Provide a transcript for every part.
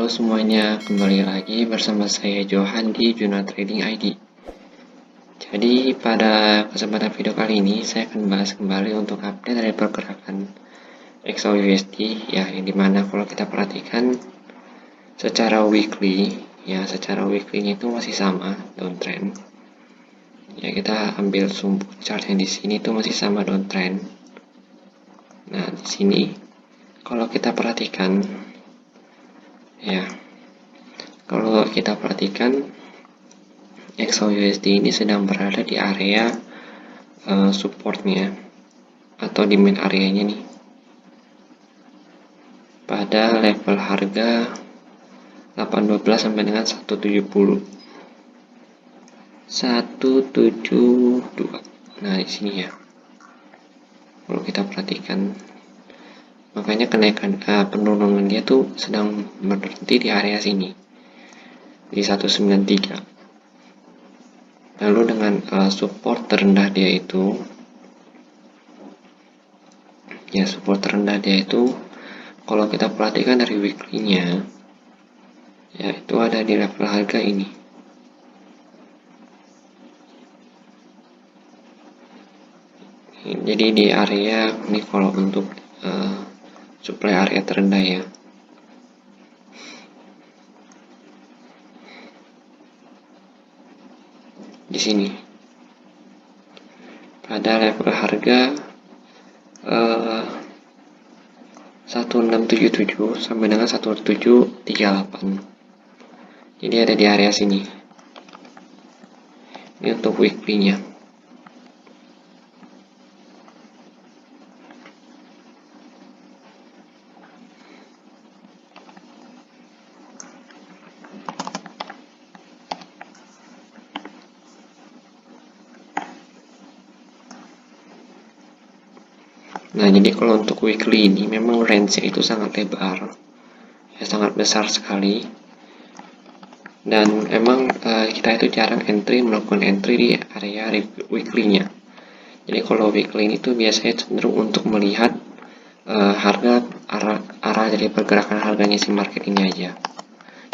Halo semuanya, kembali lagi bersama saya Johan di Juna Trading ID. Jadi pada kesempatan video kali ini saya akan bahas kembali untuk update dari pergerakan XAUUSD ya, yang dimana kalau kita perhatikan secara weekly ya, secara weekly itu masih sama downtrend. Ya, kita ambil sumbu chart yang di sini itu masih sama downtrend. Nah, di sini kalau kita perhatikan ya, kalau kita perhatikan XAUUSD ini sedang berada di area supportnya atau demand areanya nih pada level harga 812 sampai dengan 170 172. Nah, di sini ya. Kalau kita perhatikan, makanya kenaikan penurunan dia tuh sedang berhenti di area sini di 193. Lalu dengan support terendah dia itu ya, support terendah dia itu kalau kita perhatikan dari weekly-nya ya, itu ada di level harga ini. Jadi di area ini kalau untuk supply area terendah ya. Di sini pada level harga 1677 sampai dengan 1738. Jadi ada di area sini. Ini untuk weekly-nya. Nah, jadi kalau untuk weekly ini memang range-nya itu sangat lebar, ya, sangat besar sekali. Dan emang kita itu jarang melakukan entry di area weekly-nya. Jadi kalau weekly ini tuh biasanya cenderung untuk melihat harga arah dari pergerakan harganya si market ini aja.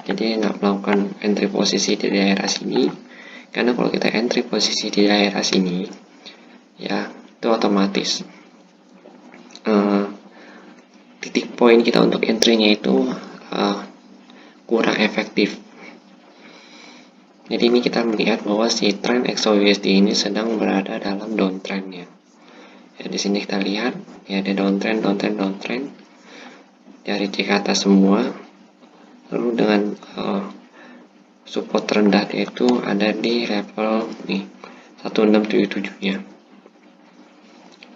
Jadi nggak melakukan entry posisi di daerah sini, karena kalau kita entry posisi di daerah sini, ya itu otomatis titik poin kita untuk entry-nya itu kurang efektif. Jadi ini kita melihat bahwa si trend XAUUSD ini sedang berada dalam downtrend-nya. Ya, di sini kita lihat ya, ada downtrend dari di atas semua. Lalu dengan support terendah yaitu ada di level nih 1677-nya.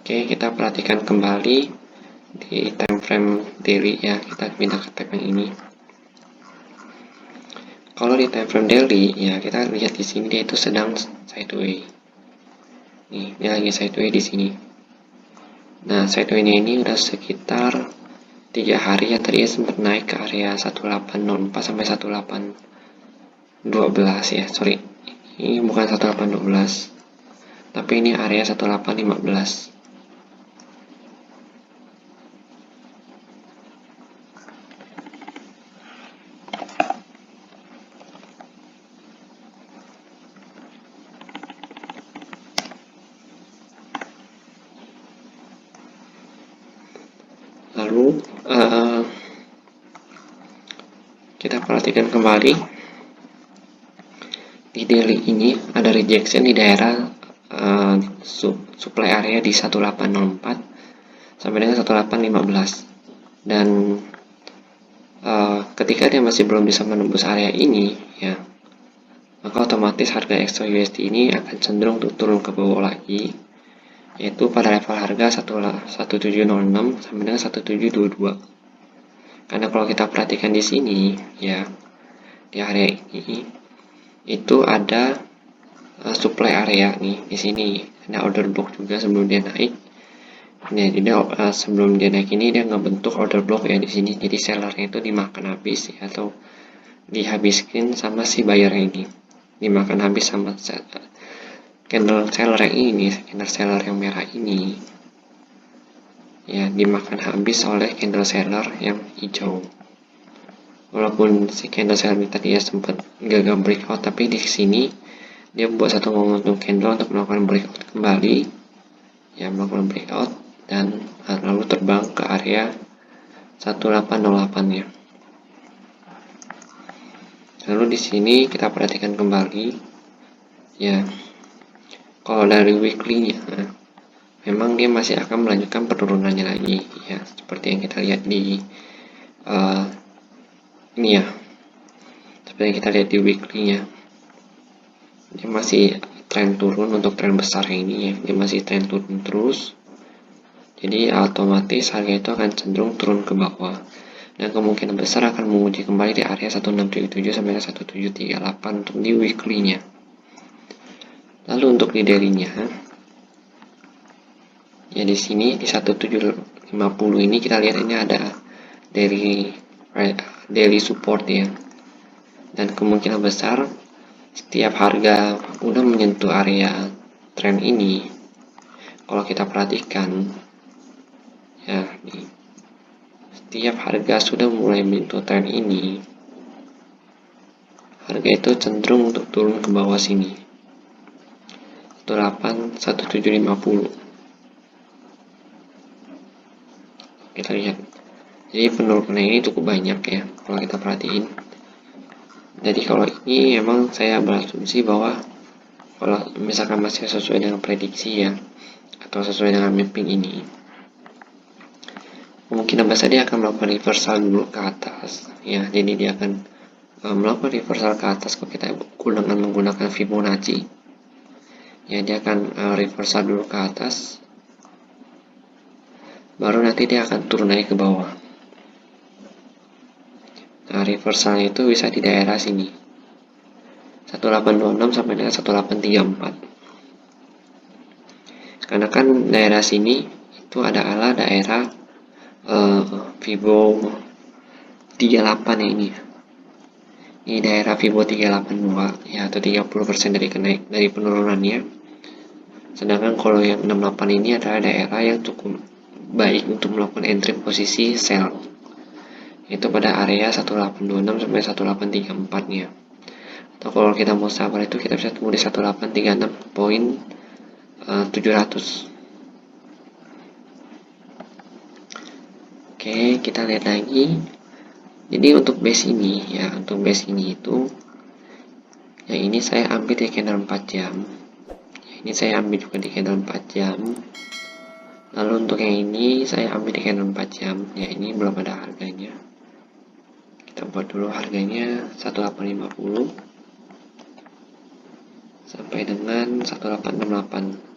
Oke, kita perhatikan kembali di time frame daily ya, kita pindah ke tab yang ini. Kalau di time frame daily ya, kita lihat di sini dia itu sedang sideways. Nih, dia lagi sideways di sini. Nah, sideways ini udah sekitar 3 hari ya, tadi sempat naik ke area 1804 sampai 1812 ya, sorry. Ini bukan 1812. Tapi ini area 1815. Lalu kita perhatikan kembali di daily ini ada rejection di daerah supply area di 1804 sampai dengan 1815, dan ketika dia masih belum bisa menembus area ini ya, maka otomatis harga XAUUSD ini akan cenderung turun ke bawah lagi, yaitu pada level harga 1706 sampai dengan 1722. Karena kalau kita perhatikan di sini ya, di area ini itu ada supply area nih, di sini ada order block juga sebelum dia naik. Nah, jadi sebelum dia naik ini dia ngebentuk order block ya di sini. Jadi sellernya itu dimakan habis ya, atau dihabiskan sama si buyer ini, dimakan habis sama candle seller yang ini, candle seller yang merah ini ya, dimakan habis oleh candle seller yang hijau. walaupun si candle sell tadi ya sempat gagal breakout, tapi di sini dia buat satu momentum candle untuk melakukan breakout kembali, ya melakukan breakout dan lalu terbang ke area 1808 ya. Lalu di sini kita perhatikan kembali ya, kalau dari weekly-nya memang dia masih akan melanjutkan penurunannya lagi ya, seperti yang kita lihat di ini ya, seperti yang kita lihat di weekly-nya, dia masih tren turun untuk tren besar ini ya, dia masih tren turun terus, jadi otomatis harga itu akan cenderung turun ke bawah dan kemungkinan besar akan menguji kembali di area 1677 sampai 1738 untuk di weekly-nya. Lalu untuk di daily-nya ya, di sini di 1750 ini kita lihat ini ada daily support ya, dan kemungkinan besar setiap harga udah menyentuh area tren ini, kalau kita perhatikan ya, setiap harga sudah mulai menyentuh tren ini, harga itu cenderung untuk turun ke bawah sini 1750. Kita lihat, jadi penurunan ini cukup banyak ya kalau kita perhatiin. Jadi kalau ini emang saya berasumsi bahwa kalau misalkan masih sesuai dengan prediksi ya, atau sesuai dengan mapping ini, kemungkinan besar dia akan melakukan reversal dulu ke atas ya. Jadi dia akan melakukan reversal ke atas kalau kita menggunakan Fibonacci ya, dia akan reversal dulu ke atas, baru nanti dia akan turun naik ke bawah. Nah, reversalnya itu bisa di daerah sini 1826 sampai dengan 1834, karena kan daerah sini itu adalah daerah Fibo 38 ya, ini daerah Fibo 382 ya, atau 30% dari penurunannya. Sedangkan kalau yang 68 ini adalah daerah yang cukup baik untuk melakukan entry posisi sell, itu pada area 1826 sampai 1834 nya. Atau kalau kita mau sabar itu kita bisa tunggu di 1836.700. Oke, kita lihat lagi. Jadi untuk base ini ya, untuk base ini itu ya, ini saya ambil di candle 4 jam. Ini saya ambil juga di candle 4 jam. Lalu untuk yang ini saya ambil di candle 4 jam. Ya, ini belum ada harganya. Kita buat dulu harganya 1850 sampai dengan 1868.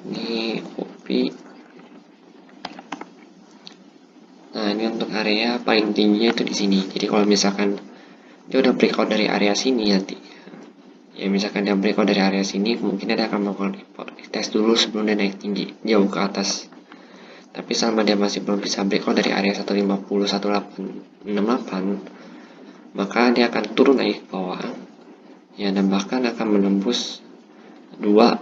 Ini kopi. Nah, ini untuk area paling tingginya itu di sini. Jadi kalau misalkan dia udah breakout dari area sini nanti, ya misalkan dia breakout dari area sini, kemungkinan dia akan melakukan tes dulu sebelum dia naik tinggi jauh ke atas. Tapi selama dia masih belum bisa breakout dari area 150 1868, maka dia akan turun naik ke bawah ya, dan bahkan akan menembus dua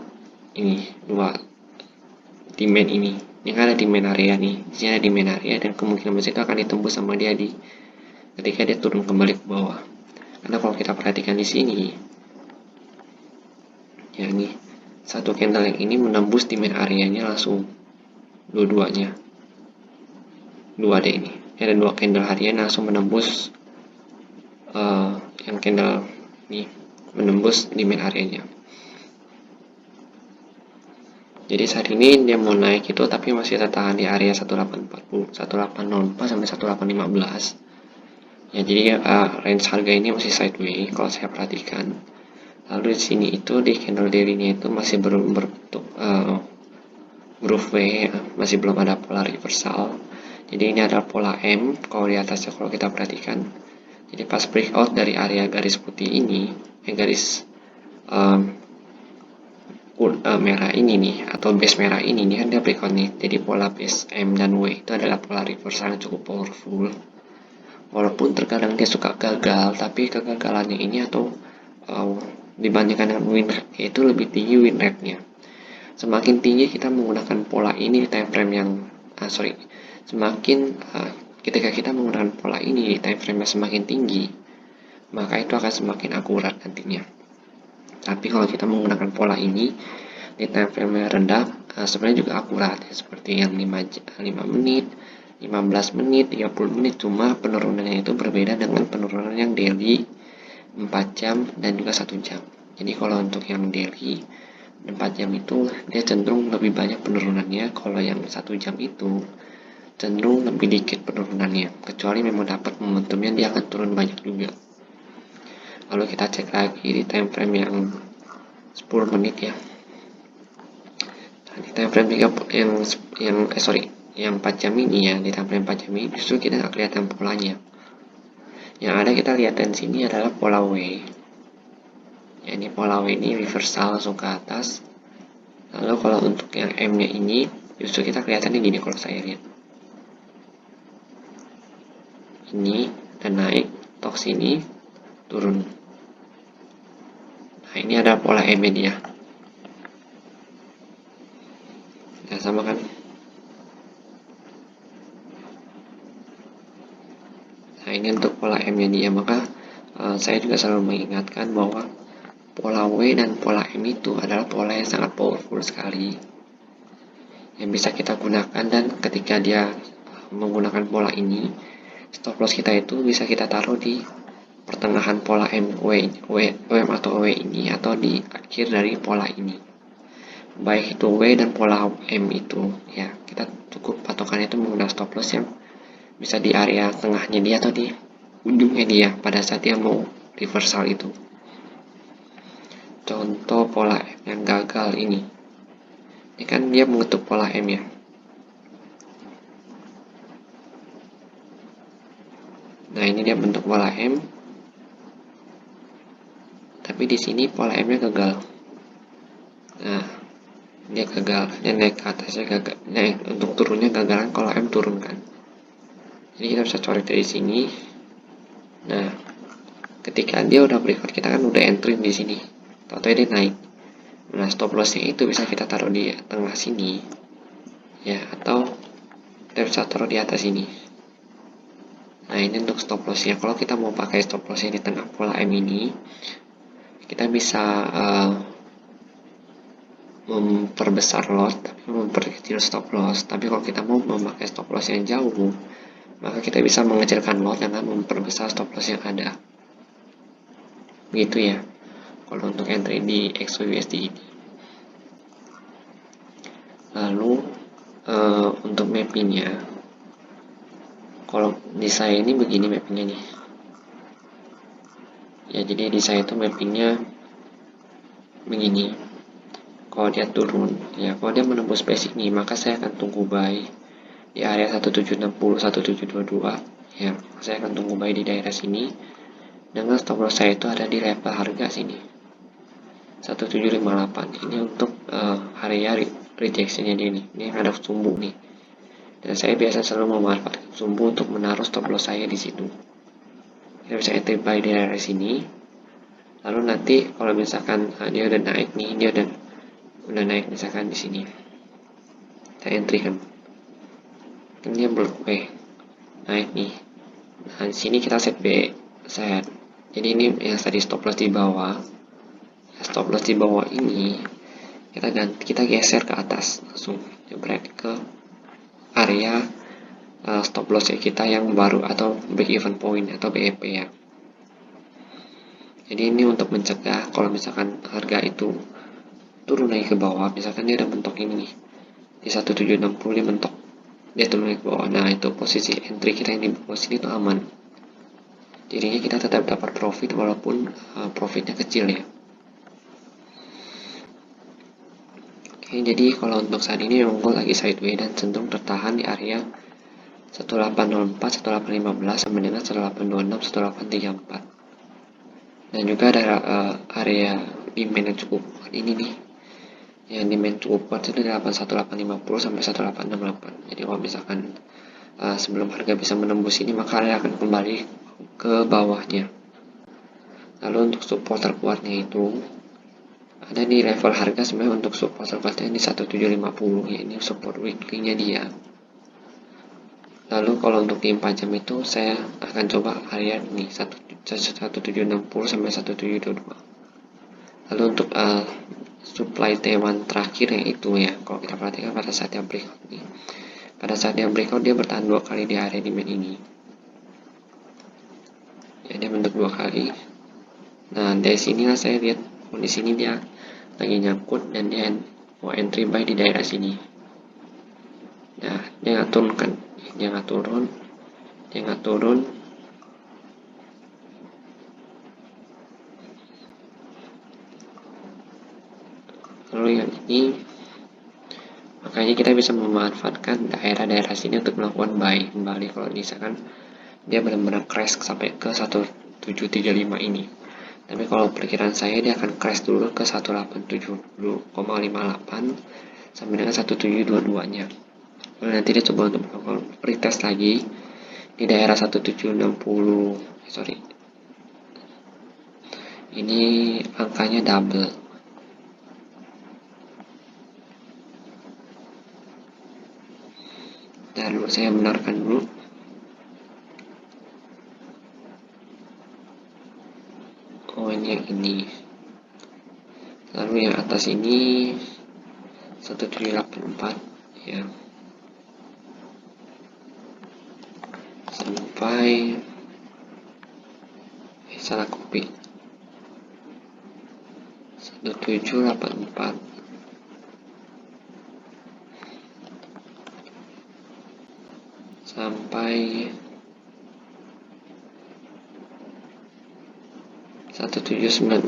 demand ini. Ini kan ada demand area nih, di sini ada demand area, dan kemungkinan besar itu akan ditembus sama dia ketika dia turun kembali ke bawah. Karena kalau kita perhatikan di sini ya, nih satu candle yang ini menembus demand areanya langsung dua-duanya, dua deh ini, ada dua candle harian langsung menembus yang candle nih menembus demand areanya. Jadi saat ini dia mau naik itu tapi masih tertahan di area 1840, 1804 sampai 1815. Ya, jadi range harga ini masih sideways kalau saya perhatikan. Lalu di sini itu di candle daily-nya itu masih belum berbentuk groove W, masih belum ada pola reversal. Jadi ini ada pola M kalau di atasnya kalau kita perhatikan. Jadi pas breakout dari area garis putih ini, garis merah ini nih, atau base merah ini kan dia breakout nih. Jadi pola base M dan W itu adalah pola reversal yang cukup powerful. Walaupun terkadang dia suka gagal, tapi kegagalannya ini atau dibandingkan dengan win rate itu lebih tinggi win rate-nya. Semakin tinggi kita menggunakan pola ini di time frame yang ketika kita menggunakan pola ini di time frame yang semakin tinggi, maka itu akan semakin akurat nantinya. Tapi kalau kita menggunakan pola ini di time frame yang rendah, sebenarnya juga akurat ya, seperti yang 5 menit, 15 menit, 30 menit, cuma penurunannya itu berbeda dengan penurunan yang daily 4 jam dan juga 1 jam. Jadi kalau untuk yang daily 4 jam itu dia cenderung lebih banyak penurunannya, kalau yang 1 jam itu cenderung lebih dikit penurunannya, kecuali memang dapat momentumnya dia akan turun banyak juga. Lalu kita cek lagi di time frame yang 10 menit ya. Nah, di time frame yang 4 jam ini ya, di time frame 4 jam ini justru kita nggak kelihatan polanya. Yang ada kita lihat di sini adalah pola W. Ya, ini pola W ini reversal langsung ke atas. Lalu kalau untuk yang M-nya ini justru kita kelihatannya gini kalau saya lihat. Ini dan naik, tok sini turun. Nah, ini ada pola M-nya dia. Nah, sama kan? Nah, ini untuk pola M-nya dia, maka saya juga selalu mengingatkan bahwa pola W dan pola M itu adalah pola yang sangat powerful sekali yang bisa kita gunakan, dan ketika dia menggunakan pola ini, stop loss kita itu bisa kita taruh di pertengahan pola WM atau W ini, atau di akhir dari pola ini. Baik itu W dan pola M itu ya, kita cukup patokannya itu menggunakan stop loss yang bisa di area tengahnya dia atau di ujungnya dia pada saat dia mau reversal itu. Contoh pola M yang gagal ini kan dia mengetuk pola M ya. Nah, ini dia bentuk pola M, tapi di sini pola M-nya gagal. Nah, dia gagal, dia naik ke atasnya gagal. Nah, untuk turunnya gagalan kalau M turun kan. Jadi kita bisa coret dari sini. Nah, ketika dia udah breakout, kita kan udah entry di sini. Atau dia naik. Nah, stop lossnya itu bisa kita taruh di tengah sini, ya, atau kita bisa taruh di atas sini. Nah, ini untuk stop lossnya. Kalau kita mau pakai stop lossnya di tengah pola M ini, kita bisa memperbesar loss, tapi memperkecil stop loss. Tapi kalau kita mau memakai stop loss yang jauh, maka kita bisa mengecilkan loss dengan memperbesar stop loss yang ada. Begitu ya, kalau untuk entry di XYUSD ini. Lalu untuk mappingnya, kalau di saya ini begini mappingnya nih. Ya, jadi di saya itu mappingnya begini. Kalau dia turun, ya kalau dia menembus basic ini, maka saya akan tunggu buy di area 1760, 1722. Ya, saya akan tunggu buy di daerah sini. Dengan stop loss saya itu ada di level harga sini 1758. Ini untuk area rejectionnya dia nih. Ini ada sumbu nih. Dan saya biasa selalu memanfaatkan sumbu untuk menaruh stop loss saya di situ. Kita bisa entry buy di area sini. Lalu nanti kalau misalkan dia udah naik nih, dia udah naik misalkan di sini. Saya entry kan. Ini belum naik nih. Nah, di sini kita set B, set. Jadi ini yang tadi stop loss di bawah. Stop loss di bawah ini kita geser ke atas, langsung jebret ke area stop loss kita yang baru atau break even point atau BEP ya. Jadi ini untuk mencegah kalau misalkan harga itu turun naik ke bawah, misalkan dia ada bentuk ini nih di 1760, dia bentuk dia turun naik ke bawah. Nah, itu posisi entry kita yang di bawah sini itu aman. Jadinya kita tetap dapat profit walaupun profitnya kecil ya. Oke, jadi kalau untuk saat ini memang gold lagi sideways dan cenderung tertahan di area 1804, 1815 sampai dengan 1826, 1834. Dan juga ada area demand yang cukup kuat ini nih yang demand support itu 81850 sampai 1868. Jadi kalau misalkan sebelum harga bisa menembus ini, maka area akan kembali ke bawahnya. Lalu untuk support terkuatnya itu ada di level harga, sebenarnya untuk support terkuatnya di 1750, ya ini support weekly-nya dia. Lalu kalau untuk di 4 jam itu saya akan coba area ini 1760 sampai 1722. Lalu untuk supply T1 terakhir yang itu ya, kalau kita perhatikan pada saat yang breakout nih, pada saat yang breakout dia bertahan 2 kali di area demand ini ya, dia bentuk 2 kali. Nah dari sinilah saya lihat di sini dia lagi nyangkut dan dia mau entry buy di daerah sini. Nah dia nggak turun kan, dia nggak turun. Lalu yang ini, makanya kita bisa memanfaatkan daerah-daerah sini untuk melakukan buy kembali kalau misalkan dia benar-benar crash sampai ke 1735 ini. Tapi kalau perkiraan saya dia akan crash dulu ke 1870,58 sampai dengan 1722 nya. Lalu nanti dia coba untuk melakukan retest lagi di daerah 1760. Ini angkanya double. Dan saya benarkan dulu. Oh ini yang ini. Lalu yang atas ini 1784 ya. Sampai salah copy 1784 sampai 1796.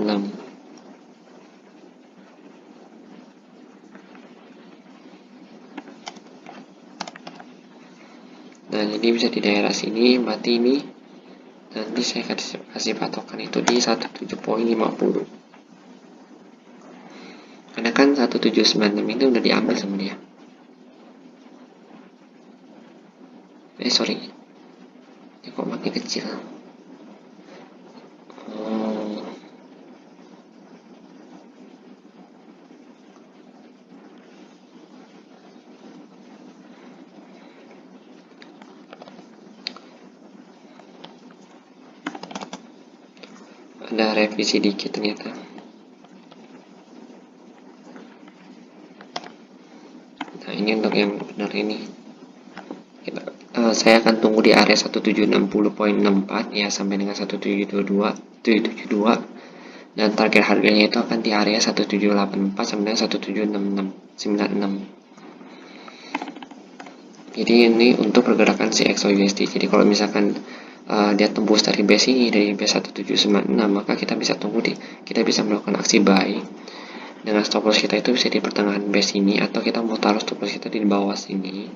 Nah jadi bisa di daerah sini mati ini, nanti saya kasih patokan itu di 17.50 karena kan 1796 itu udah diambil sama dia. Sorry, ini kok makin kecil. Ada revisi dikit ternyata. Nah ini untuk yang benar ini saya akan tunggu di area 1760.64 ya sampai dengan 1772 dan target harganya itu akan di area 1784 sampai dengan 176696. Jadi ini untuk pergerakan si XAUUSD. Jadi kalau misalkan dia tembus dari base ini, dari base 1796, maka kita bisa kita bisa melakukan aksi buy dengan stop loss kita itu bisa di pertengahan base ini, atau kita mau taruh stop loss kita di bawah sini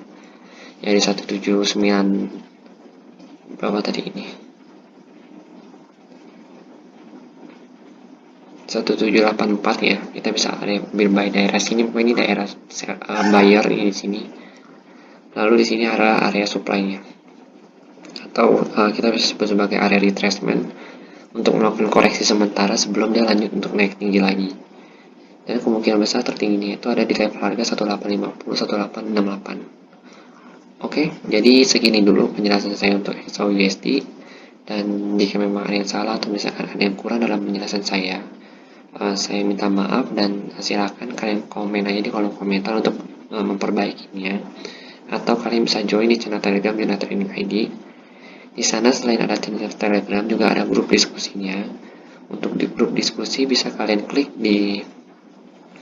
ya di 179 berapa tadi ini 1784 ya, kita bisa ambil buy daerah sini. Ini daerah buyer ini di sini. Lalu di sini area supply-nya, atau kita bisa sebut sebagai area retracement untuk melakukan koreksi sementara sebelum dia lanjut untuk naik tinggi lagi. Dan kemungkinan besar tertingginya itu ada di level harga 1850 1868. Oke, jadi segini dulu penjelasan saya untuk XAUUSD, dan jika memang ada yang salah atau misalkan ada yang kurang dalam penjelasan saya minta maaf, dan silakan kalian komen aja di kolom komentar untuk memperbaikinya, atau kalian bisa join di channel Telegram Jonah Trading ID. Di sana selain ada channel Telegram juga ada grup diskusinya. Untuk di grup diskusi bisa kalian klik di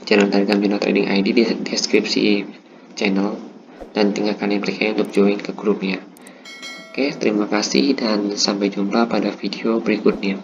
channel Telegram Jonah Trading ID di deskripsi channel, dan tinggal kalian klik aja untuk join ke grupnya. Oke, terima kasih dan sampai jumpa pada video berikutnya.